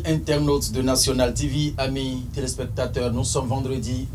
internautes de National TV, amis téléspectateurs, nous sommes vendredi,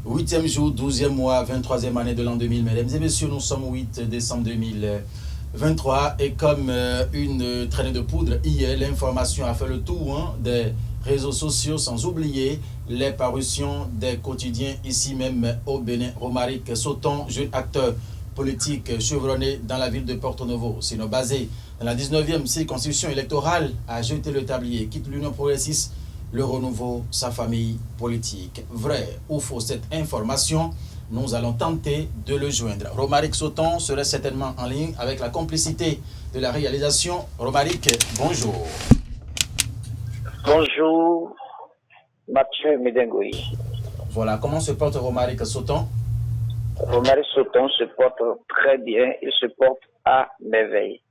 8e jour, 12e mois, 23e année de l'an 2000. Mesdames et messieurs, nous sommes au 8 décembre 2023 et comme une traînée de poudre, hier, l'information a fait le tour des réseaux sociaux, sans oublier les parutions des quotidiens ici même au Bénin. Romaric Soton, jeune acteur politique chevronné dans la ville de Porto Novo, sinon basé dans la 19e circonscription électorale, a jeté le tablier, quitte l'Union progressiste, le renouveau, sa famille politique. Vrai ou faux cette information, nous allons tenter de le joindre. Romaric Soton serait certainement en ligne avec la complicité de la réalisation. Romaric, bonjour. Bonjour, Mathieu Medengoui. Voilà, comment se porte Romaric Soton? Romaric Soton se porte très bien, il se porte à merveille.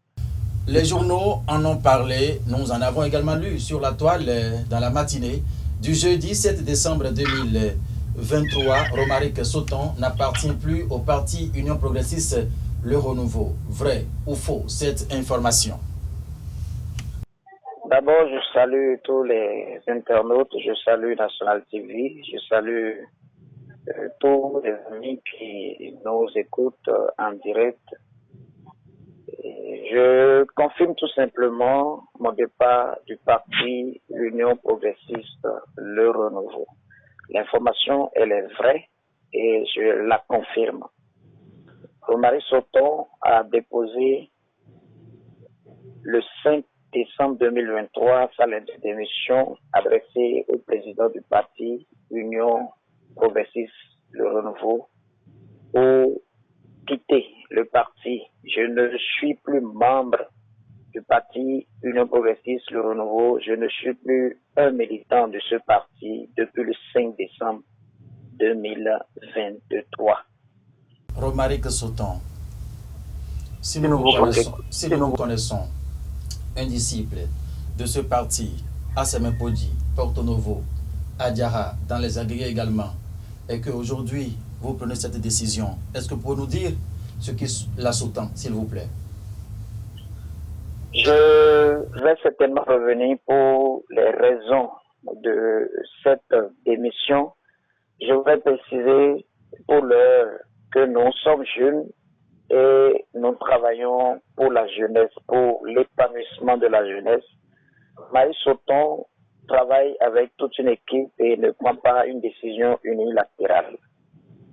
Les journaux en ont parlé, nous en avons également lu sur la toile dans la matinée du jeudi 7 décembre 2023. Romaric Soton n'appartient plus au parti Union progressiste Le Renouveau. Vrai ou faux cette information? D'abord, je salue tous les internautes, je salue National TV, je salue tous les amis qui nous écoutent en direct. Je confirme tout simplement mon départ du parti Union progressiste Le Renouveau. L'information, elle est vraie et je la confirme. Romaric Soton a déposé le 5 décembre 2023 sa lettre de démission adressée au président du parti Union progressiste Le Renouveau pour quitter le parti. Je ne suis plus membre du parti Union progressiste Le Renouveau. Je ne suis plus un militant de ce parti depuis le 5 décembre 2023. Romaric Soton, si nous vous connaissons un disciple de ce parti, à Semempodi, Porto Novo, à Diara, dans les agrégés également, et qu'aujourd'hui, vous prenez cette décision, est-ce que vous pouvez nous dire ce qui la sous-tend, s'il vous plaît? Je vais certainement revenir pour les raisons de cette démission. Je voudrais préciser pour l'heure que nous sommes jeunes et nous travaillons pour la jeunesse, pour l'épanouissement de la jeunesse. Romaric Soton travaille avec toute une équipe et ne prend pas une décision unilatérale.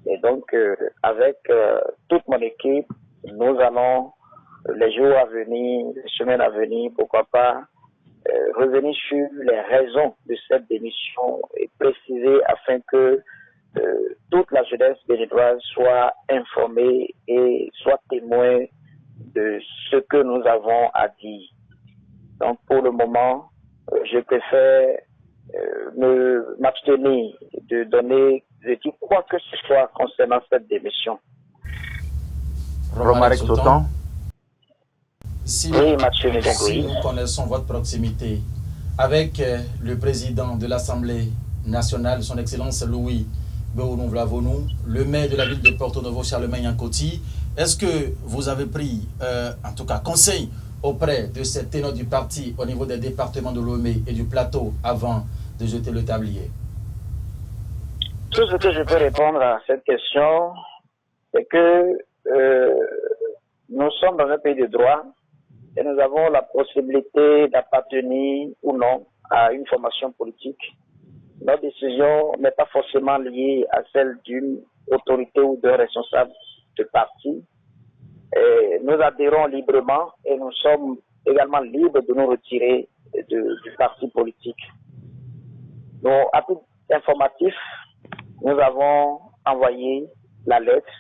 Et donc, avec toute mon équipe, nous allons, les jours à venir, les semaines à venir, pourquoi pas, revenir sur les raisons de cette démission et préciser afin que toute la jeunesse béninoise soit informée et soit témoin de ce que nous avons à dire. Donc, pour le moment, je préfère m'abstenir de donner quoi que ce soit concernant cette démission. Romaric Soton, si nous connaissons votre proximité avec le président de l'Assemblée nationale, son Excellence Louis Beounou Vlavonou, le maire de la ville de Porto Novo, Charlemagne Ankoti, est-ce que vous avez pris, en tout cas, conseil auprès de ces ténors du parti au niveau des départements de Lomé et du plateau avant de jeter le tablier? Tout ce que je peux répondre à cette question, c'est que nous sommes dans un pays de droit et nous avons la possibilité d'appartenir ou non à une formation politique. Notre décision n'est pas forcément liée à celle d'une autorité ou d'un responsable de parti. Et nous adhérons librement et nous sommes également libres de nous retirer du parti politique. Donc, à titre informatif, nous avons envoyé la lettre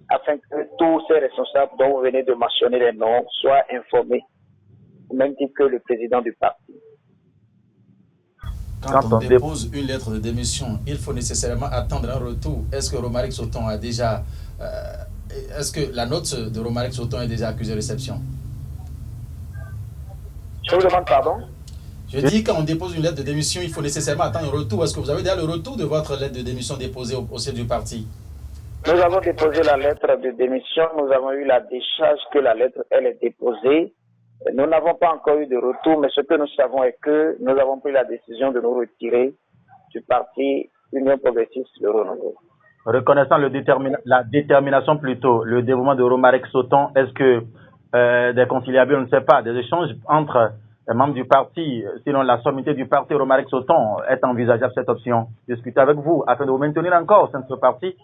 afin que tous ces responsables dont vous venez de mentionner les noms soient informés, au même titre que le président du parti. Quand on dépose une lettre de démission, il faut nécessairement attendre un retour. Est-ce que Romaric Soton a déjà... est-ce que la note de Romaric Soton est déjà accusée de réception? Je vous demande pardon? Je dis quand on dépose une lettre de démission, il faut nécessairement attendre un retour. Est-ce que vous avez déjà le retour de votre lettre de démission déposée au sein du parti? Nous avons déposé la lettre de démission, nous avons eu la décharge que la lettre, elle est déposée. Nous n'avons pas encore eu de retour, mais ce que nous savons est que nous avons pris la décision de nous retirer du parti Union progressiste Le Renouveau. Reconnaissant la détermination plutôt, le dévouement de Romaric Sauton, est-ce que des conciliations, on ne sait pas, des échanges entre les membres du parti, sinon la sommité du parti Romaric Sauton, est envisageable cette option? Discuter avec vous afin de vous maintenir encore au sein de ce parti?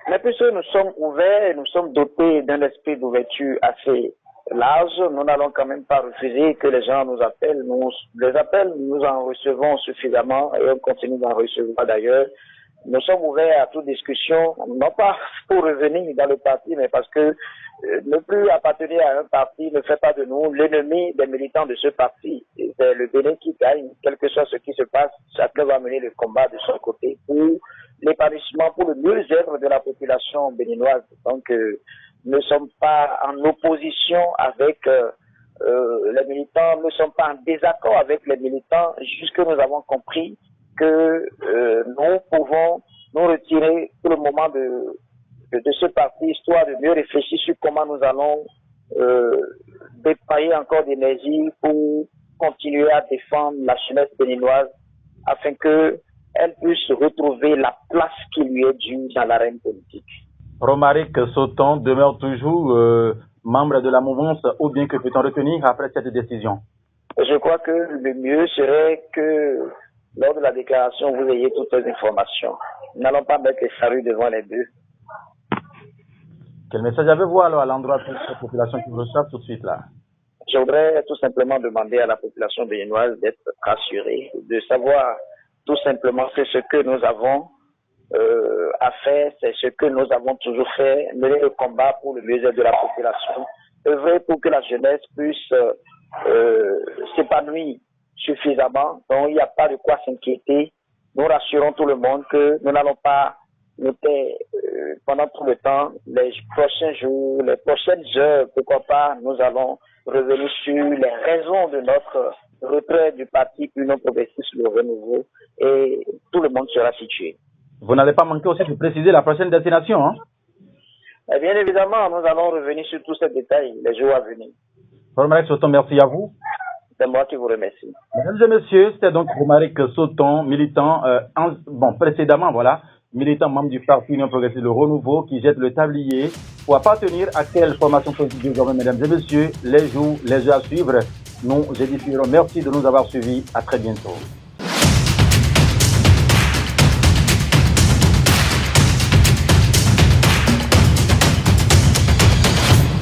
Mais puisque nous sommes ouverts, nous sommes dotés d'un esprit d'ouverture assez large, nous n'allons quand même pas refuser que les gens nous appellent. Les appels, nous en recevons suffisamment et on continue d'en recevoir d'ailleurs. Nous sommes ouverts à toute discussion, non pas pour revenir dans le parti, mais parce que ne plus appartenir à un parti ne fait pas de nous l'ennemi des militants de ce parti. C'est le Bénin qui gagne, quel que soit ce qui se passe, chacun va mener le combat de son côté pour l'épanouissement, pour le mieux-être de la population béninoise. Donc, nous ne sommes pas en opposition avec les militants, nous ne sommes pas en désaccord avec les militants, jusque nous avons compris que nous pouvons nous retirer pour le moment de ce parti, histoire de mieux réfléchir sur comment nous allons déployer encore d'énergie pour continuer à défendre la jeunesse béninoise afin qu'elle puisse retrouver la place qui lui est due dans l'arène politique. Romaric Sauton demeure toujours membre de la mouvance, ou bien que peut-on retenir après cette décision? Je crois que le mieux serait que lors de la déclaration, vous ayez toutes les informations. Nous n'allons pas mettre les charrues devant les bœufs. Quel message avez-vous alors à l'endroit de cette population qui vous reçoit tout de suite là? Je voudrais tout simplement demander à la population béninoise d'être rassurée, de savoir tout simplement c'est ce que nous avons à faire, c'est ce que nous avons toujours fait, mener le combat pour le mieux-être de la population, œuvrer pour que la jeunesse puisse s'épanouir suffisamment, donc il n'y a pas de quoi s'inquiéter. Nous rassurons tout le monde que nous n'allons pas noter pendant tout le temps, les prochains jours, les prochaines heures, pourquoi pas, nous allons revenir sur les raisons de notre retrait du parti Union progressiste Le Renouveau et tout le monde sera situé. Vous n'allez pas manquer aussi de préciser la prochaine destination, hein? Et bien évidemment, nous allons revenir sur tous ces détails les jours à venir. Romaric Sauton, merci à vous. C'est moi qui vous remercie. Mesdames et messieurs, c'était donc Romaric Sauton, militant, précédemment, voilà, militant membre du parti Union progressiste Le Renouveau, qui jette le tablier pour appartenir à quelle formation politique désormais, mesdames et messieurs, les jours à suivre. Nous édifierons. Merci de nous avoir suivis. À très bientôt.